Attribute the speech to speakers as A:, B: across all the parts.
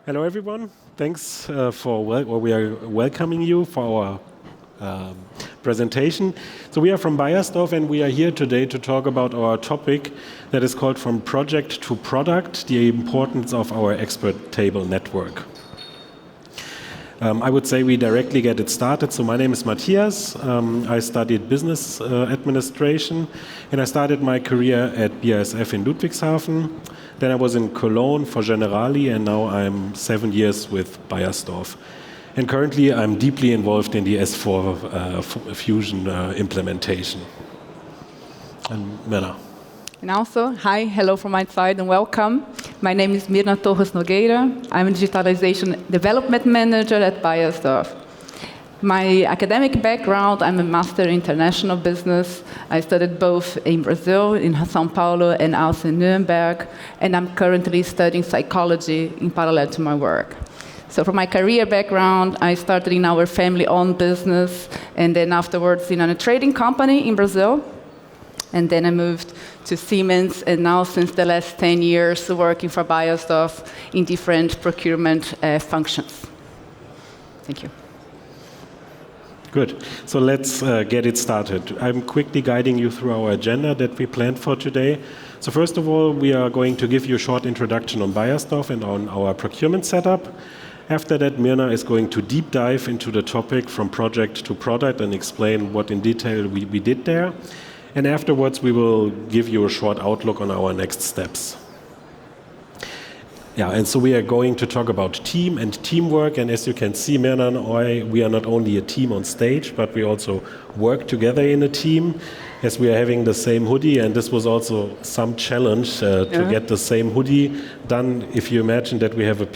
A: Hello, everyone. Thanks we are welcoming you for our presentation. So we are from Beiersdorf, and we are here today to talk about our topic that is called From Project to Product, the importance of our expert table network. I would say we directly get it started. So my name is Matthias. I studied business administration, and I started my career at BASF in Ludwigshafen. Then I was in Cologne for Generali, and now I'm 7 years with Beiersdorf. And currently I'm deeply involved in the S4 Fusion implementation. And Mirna.
B: And also, hi, hello from my side and welcome. My name is Mirna Torres Nogueira. I'm a Digitalization Development Manager at Beiersdorf. My academic background, I'm a Master in International Business. I studied both in Brazil, in São Paulo, and also in Nuremberg. And I'm currently studying psychology in parallel to my work. So from my career background, I started in our family-owned business, and then afterwards in a trading company in Brazil. And then I moved to Siemens, and now since the last 10 years, working for Beiersdorf in different procurement functions. Thank you.
A: Good. So let's get it started. I'm quickly guiding you through our agenda that we planned for today. So first of all, we are going to give you a short introduction on Beiersdorf and on our procurement setup. After that, Mirna is going to deep dive into the topic from project to product and explain what in detail we did there. And afterwards, we will give you a short outlook on our next steps. Yeah, and so we are going to talk about team and teamwork. And as you can see, Mirna and I, we are not only a team on stage, but we also work together in a team, as we are having the same hoodie. And this was also some challenge to get the same hoodie done. If you imagine that we have a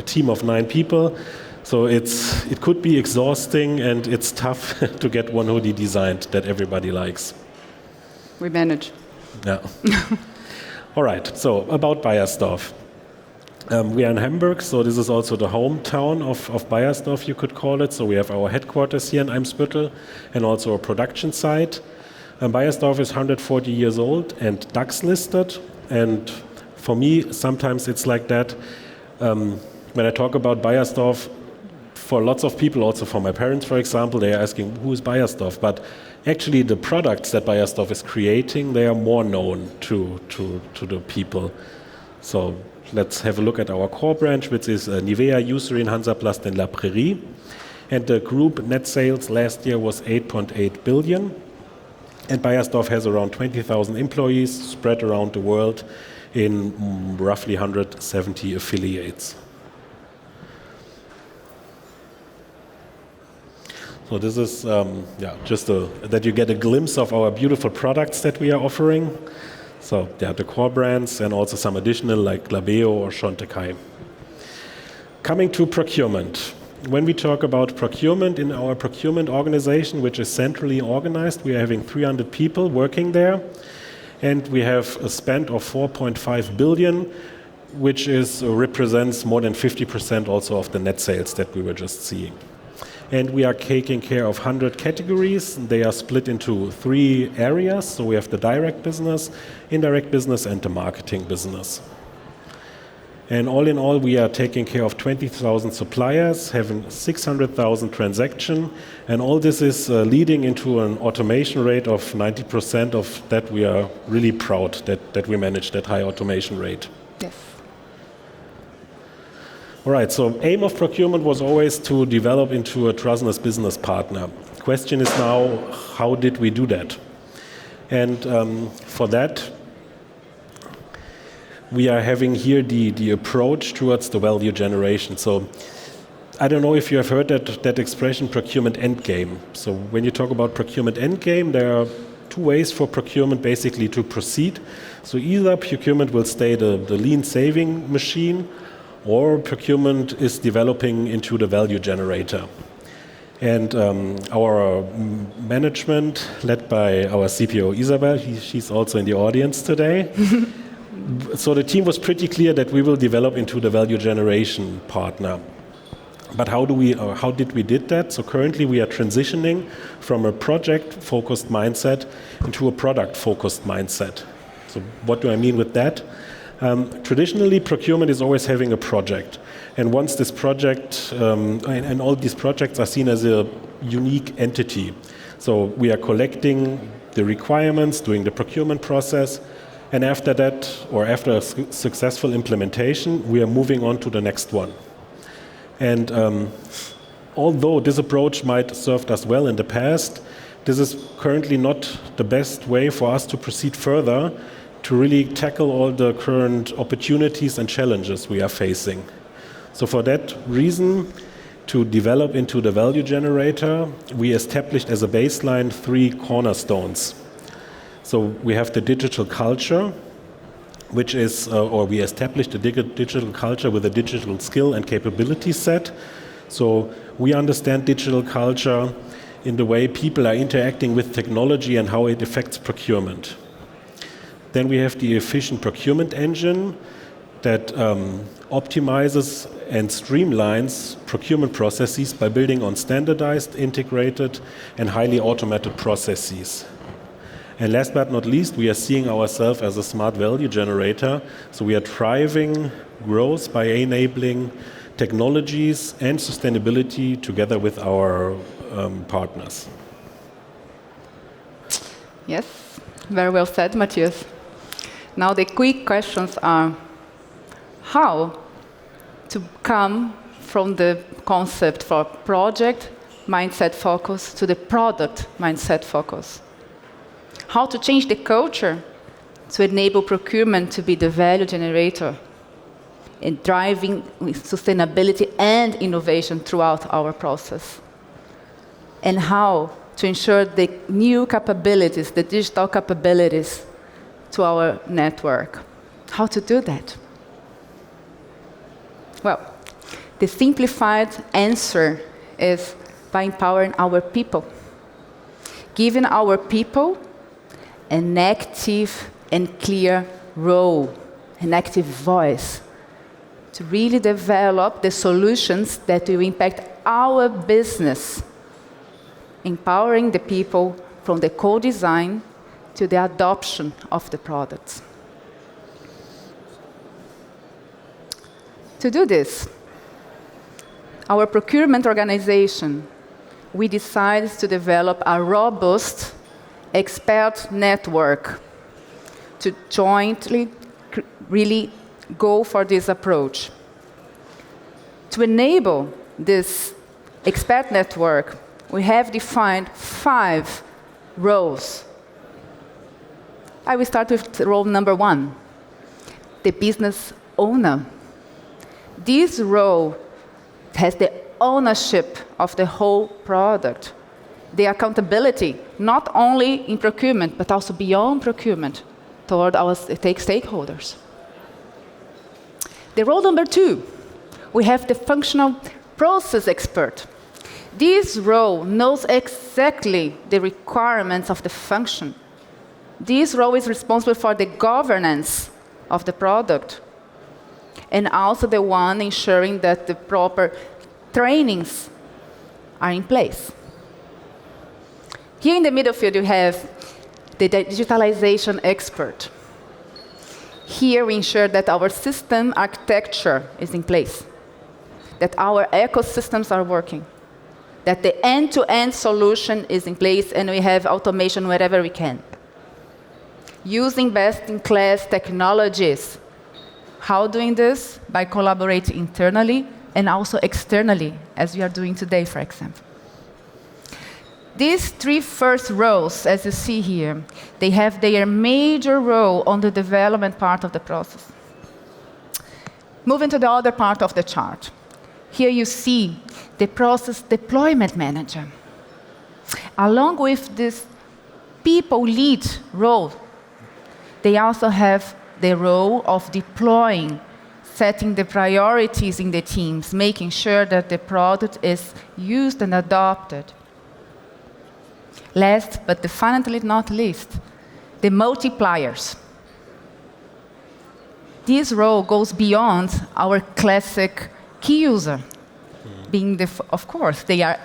A: team of 9 people, so it could be exhausting, and it's tough to get one hoodie designed that everybody likes.
B: We manage.
A: Yeah. All right, so about Beiersdorf. We are in Hamburg, so this is also the hometown of Beiersdorf, you could call it. So we have our headquarters here in Eimsbüttel and also a production site. Beiersdorf is 140 years old and DAX listed. And for me, sometimes it's like that. When I talk about Beiersdorf, for lots of people, also for my parents, for example, they are asking, who is Beiersdorf? But actually, the products that Beiersdorf is creating, they are more known to the people. So let's have a look at our core branch, which is Nivea, Eucerin, Hansaplast, and La Prairie. And the group net sales last year was 8.8 billion. And Beiersdorf has around 20,000 employees spread around the world in roughly 170 affiliates. So this is just that you get a glimpse of our beautiful products that we are offering. So the core brands and also some additional like Labeo or Chantecaille. Coming to procurement. When we talk about procurement in our procurement organization, which is centrally organized, we are having 300 people working there. And we have a spend of 4.5 billion, which represents more than 50% also of the net sales that we were just seeing. And we are taking care of 100 categories. They are split into 3 areas. So we have the direct business, indirect business, and the marketing business. And all in all, we are taking care of 20,000 suppliers, having 600,000 transactions. And all this is leading into an automation rate of 90% of that. We are really proud that we manage that high automation rate.
B: Yes.
A: All right, so aim of procurement was always to develop into a trustless business partner. Question is now, how did we do that? And for that, we are having here the approach towards the value generation. So I don't know if you have heard that expression, procurement endgame. So when you talk about procurement endgame, there are 2 ways for procurement basically to proceed. So either procurement will stay the lean saving machine, or procurement is developing into the value generator. And our management, led by our CPO Isabel, she's also in the audience today. So the team was pretty clear that we will develop into the value generation partner. But how did we did that? So currently we are transitioning from a project-focused mindset into a product-focused mindset. So what do I mean with that? Traditionally, procurement is always having a project. And once this project, and all these projects are seen as a unique entity. So we are collecting the requirements, doing the procurement process, and after that, or after a successful implementation, we are moving on to the next one. And although this approach might have served us well in the past, this is currently not the best way for us to proceed further to really tackle all the current opportunities and challenges we are facing. So for that reason, to develop into the value generator, we established as a baseline 3 cornerstones. So we have the digital culture, which is, or we established a digital culture with a digital skill and capability set. So we understand digital culture in the way people are interacting with technology and how it affects procurement. Then we have the efficient procurement engine that optimizes and streamlines procurement processes by building on standardized, integrated, and highly automated processes. And last but not least, we are seeing ourselves as a smart value generator. So we are driving growth by enabling technologies and sustainability together with our partners.
B: Yes, very well said, Matthias. Now the quick questions are, how to come from the concept for project mindset focus to the product mindset focus? How to change the culture to enable procurement to be the value generator and driving sustainability and innovation throughout our process? And how to ensure the new capabilities, the digital capabilities to our network. How to do that? Well, the simplified answer is by empowering our people, giving our people an active and clear role, an active voice, to really develop the solutions that will impact our business, empowering the people from the co-design to the adoption of the products. To do this, our procurement organization, we decided to develop a robust expert network to jointly really go for this approach. To enable this expert network, we have defined 5 roles. I will start with role number 1, the business owner. This role has the ownership of the whole product, the accountability, not only in procurement, but also beyond procurement, toward our stakeholders. The role number 2, we have the functional process expert. This role knows exactly the requirements of the function. This role is responsible for the governance of the product, and also the one ensuring that the proper trainings are in place. Here in the middle field, you have the digitalization expert. Here we ensure that our system architecture is in place, that our ecosystems are working, that the end-to-end solution is in place, and we have automation wherever we can. Using best-in-class technologies. How doing this? By collaborating internally and also externally, as we are doing today, for example. These 3 first roles, as you see here, they have their major role on the development part of the process. Moving to the other part of the chart. Here you see the process deployment manager. Along with this people lead role, they also have the role of deploying, setting the priorities in the teams, making sure that the product is used and adopted. Last, but definitely not least, the multipliers. This role goes beyond our classic key user, being of course, they are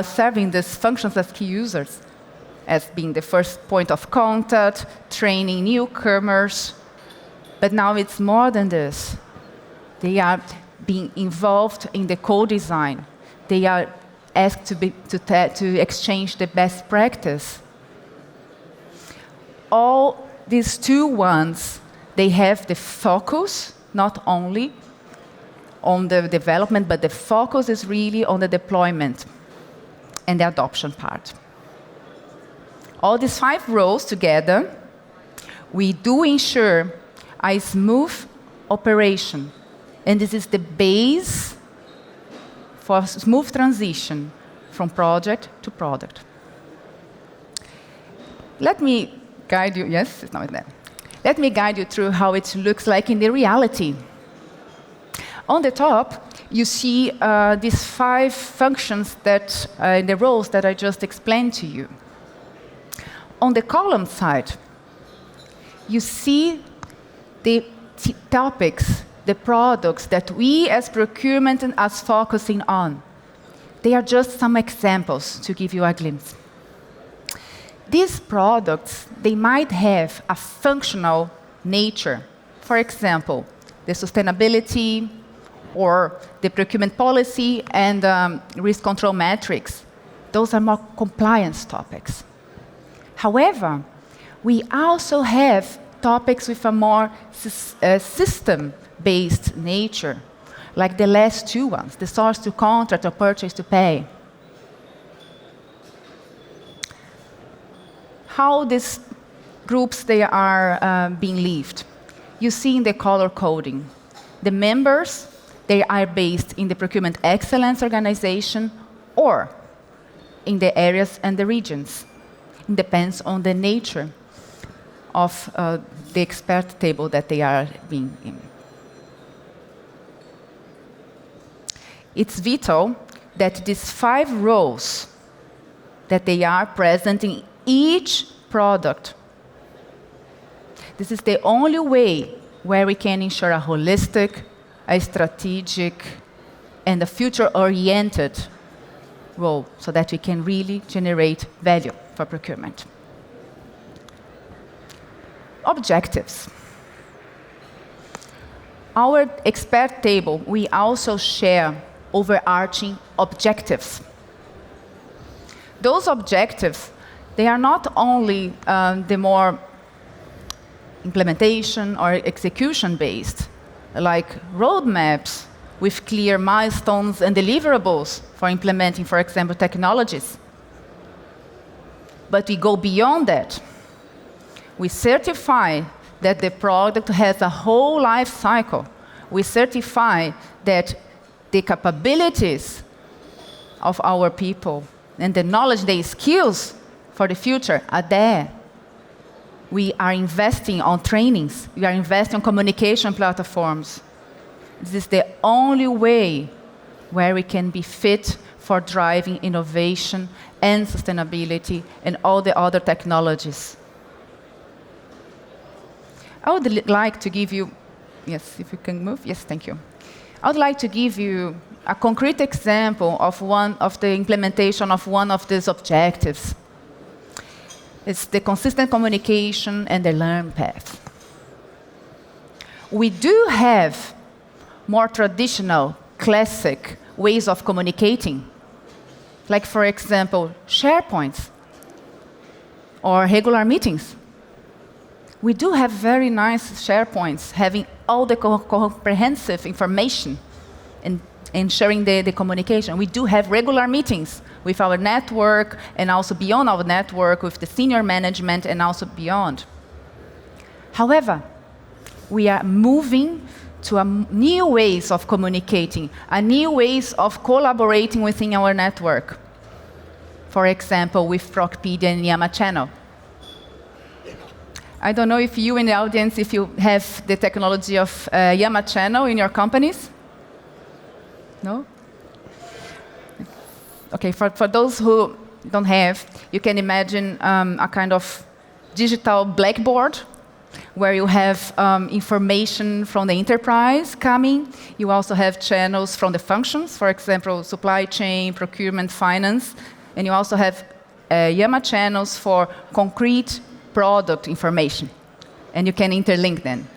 B: serving these functions as key users, as being the first point of contact, training newcomers, But now it's more than this. They are being involved in the co-design. They are asked to exchange the best practice. All these two ones, they have the focus, not only on the development, but the focus is really on the deployment and the adoption part. All these 5 roles together, we do ensure a smooth operation. And this is the base for smooth transition from project to product. Let me guide you, yes, it's not there. Let me guide you through how it looks like in the reality. On the top, you see these 5 functions that, in the roles that I just explained to you. On the column side, you see the topics, the products that we as procurement and us focusing on. They are just some examples to give you a glimpse. These products, they might have a functional nature. For example, the sustainability or the procurement policy and risk control metrics. Those are more compliance topics. However, we also have topics with a more system-based nature, like the last 2 ones, the source to contract or purchase to pay. How these groups they are being lived. You see in the color coding. The members, they are based in the Procurement Excellence organization or in the areas and the regions. It depends on the nature of the expert table that they are being in. It's vital that these 5 roles, that they are present in each product. This is the only way where we can ensure a holistic, a strategic, and a future-oriented role so that we can really generate value for procurement. Objectives. Our expert table, we also share overarching objectives. Those objectives, they are not only the more implementation or execution based, like roadmaps with clear milestones and deliverables for implementing, for example, technologies. But we go beyond that. We certify that the product has a whole life cycle. We certify that the capabilities of our people and the knowledge, the skills for the future are there. We are investing on trainings. We are investing on communication platforms. This is the only way where we can be fit for driving innovation and sustainability and all the other technologies. I would like to give you, yes, if you can move, yes, thank you. I would like to give you a concrete example of one of the implementation of one of these objectives. It's the consistent communication and the learn path. We do have more traditional, classic ways of communicating, like, for example, SharePoints or regular meetings. We do have very nice SharePoints, having all the comprehensive information and sharing the communication. We do have regular meetings with our network and also beyond our network with the senior management and also beyond. However, we are moving to new ways of communicating, new ways of collaborating within our network. For example, with Procpedia and Yama Channel. I don't know if you in the audience, if you have the technology of Yama Channel in your companies? No? Okay, for those who don't have, you can imagine a kind of digital blackboard where you have information from the enterprise coming. You also have channels from the functions, for example, supply chain, procurement, finance. And you also have Yama channels for concrete product information. And you can interlink them.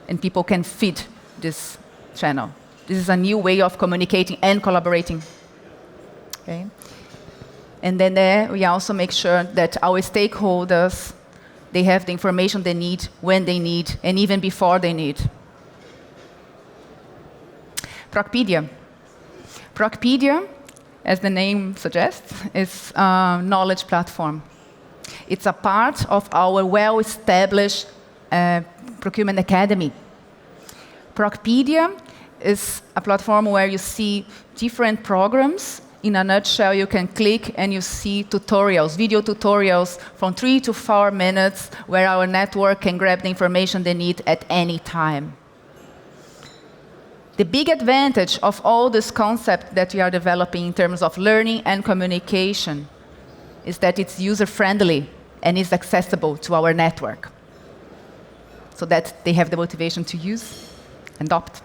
B: and people can feed this channel. This is a new way of communicating and collaborating. Okay? And then we also make sure that our stakeholders, they have the information they need, when they need, and even before they need. Procpedia. Procpedia, as the name suggests, is a knowledge platform. It's a part of our well-established procurement academy. Procpedia is a platform where you see different programs. In a nutshell, you can click and you see tutorials, video tutorials from 3 to 4 minutes where our network can grab the information they need at any time. The big advantage of all this concept that we are developing in terms of learning and communication is that it's user-friendly and is accessible to our network, so that they have the motivation to use and adopt.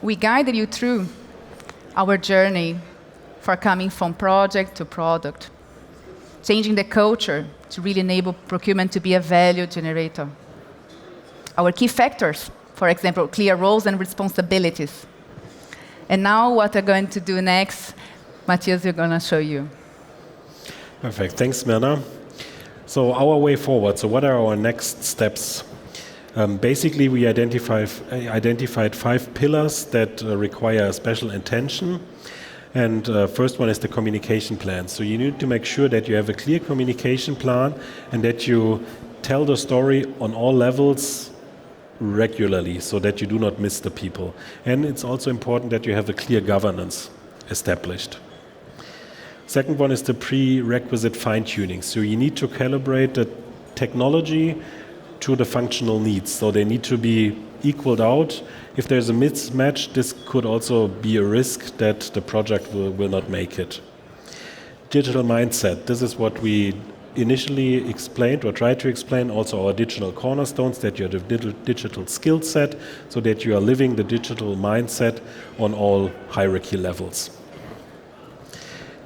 B: We guided you through our journey for coming from project to product, changing the culture to really enable procurement to be a value generator. Our key factors, for example, clear roles and responsibilities. And now what we're going to do next, Matthias, we're going to show you.
A: Perfect. Thanks, Mirna. So our way forward. So what are our next steps? Basically, we identified 5 pillars that require special attention. And first one is the communication plan. So you need to make sure that you have a clear communication plan and that you tell the story on all levels regularly so that you do not miss the people. And it's also important that you have a clear governance established. Second one is the prerequisite fine-tuning. So you need to calibrate the technology to the functional needs. So they need to be equaled out. If there's a mismatch, this could also be a risk that the project will not make it. Digital mindset. This is what we initially explained or tried to explain, also our digital cornerstones, that you have a digital skill set so that you are living the digital mindset on all hierarchy levels.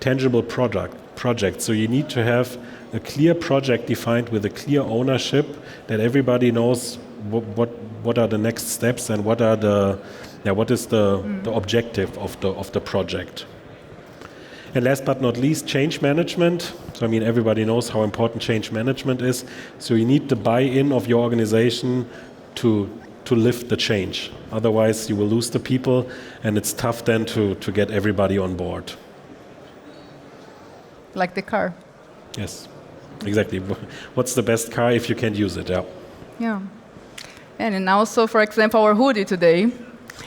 A: Tangible project. So you need to have a clear project defined with a clear ownership that everybody knows what are the next steps and what is the objective of the project. And last but not least, change management. So I mean, everybody knows how important change management is. So you need the buy-in of your organization to lift the change. Otherwise, you will lose the people, and it's tough then to get everybody on board.
B: Like the car.
A: Yes, exactly. What's the best car if you can't use it? Yeah.
B: Yeah. And also, for example, our hoodie today,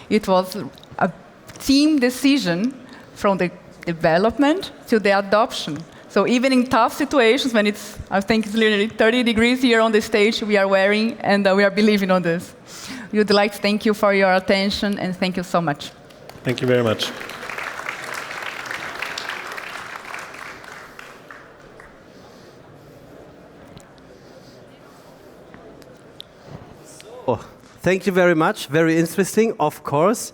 B: it was a team decision from the development to the adoption. So even in tough situations, when I think it's literally 30 degrees here on the stage, we are wearing and we are believing on this. We would like to thank you for your attention and thank you so much.
A: Thank you very much.
C: Thank you very much. Very interesting, of course.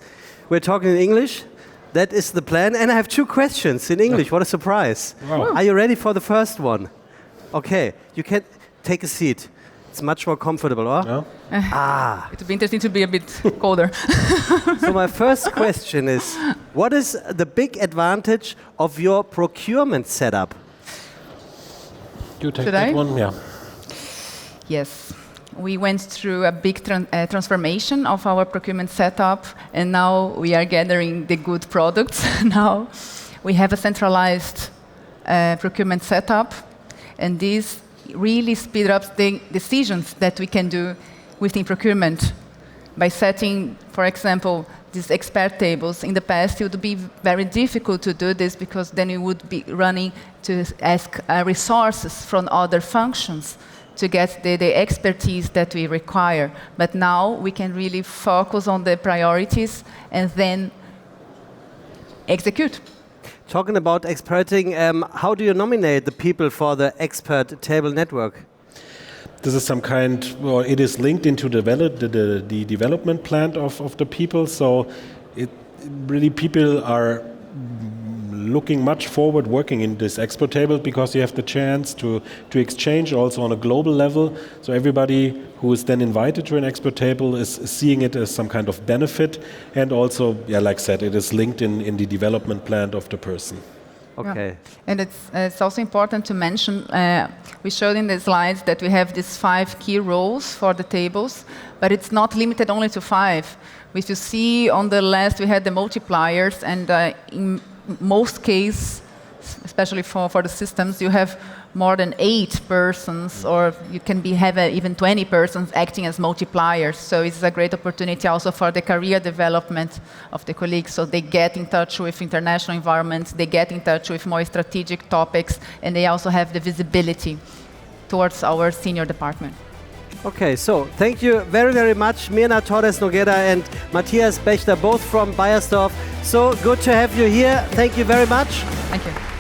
C: We're talking in English. That is the plan. And I have 2 questions in English. What a surprise.
A: Wow.
C: Are you ready for the first one? Okay, you can take a seat. It's much more comfortable, or?
A: Yeah.
B: It would be interesting to be a bit colder.
C: So my first question is, what is the big advantage of your procurement setup?
A: You take
B: Should
A: that
B: I?
A: one? Yeah.
B: Yes. We went through a big transformation of our procurement setup, and now we are gathering the good products. Now we have a centralized procurement setup, and this really speeds up the decisions that we can do within procurement by setting, for example, these expert tables. In the past, it would be very difficult to do this because then you would be running to ask resources from other functions to get the expertise that we require. But now we can really focus on the priorities and then execute.
C: Talking about experting, how do you nominate the people for the expert table network?
A: This is some kind, well, it is linked into the development plan of the people. So it really people are looking much forward working in this expo table because you have the chance to exchange also on a global level. So everybody who is then invited to an expo table is seeing it as some kind of benefit, and also, like I said, it is linked in the development plan of the person.
C: Okay.
B: Yeah. And it's also important to mention, we showed in the slides that we have these 5 key roles for the tables, but it's not limited only to 5. If you see on the left, we had the multipliers, and in most cases, especially for the systems, you have more than 8 persons, or you can have even 20 persons acting as multipliers. So it's a great opportunity also for the career development of the colleagues. So they get in touch with international environments, they get in touch with more strategic topics, and they also have the visibility towards our senior department.
C: Okay, so thank you very, very much, Mirna Torres Nogueira and Matthias Bechter, both from Bayersdorf. So good to have you here. Thank you very much.
B: Thank you.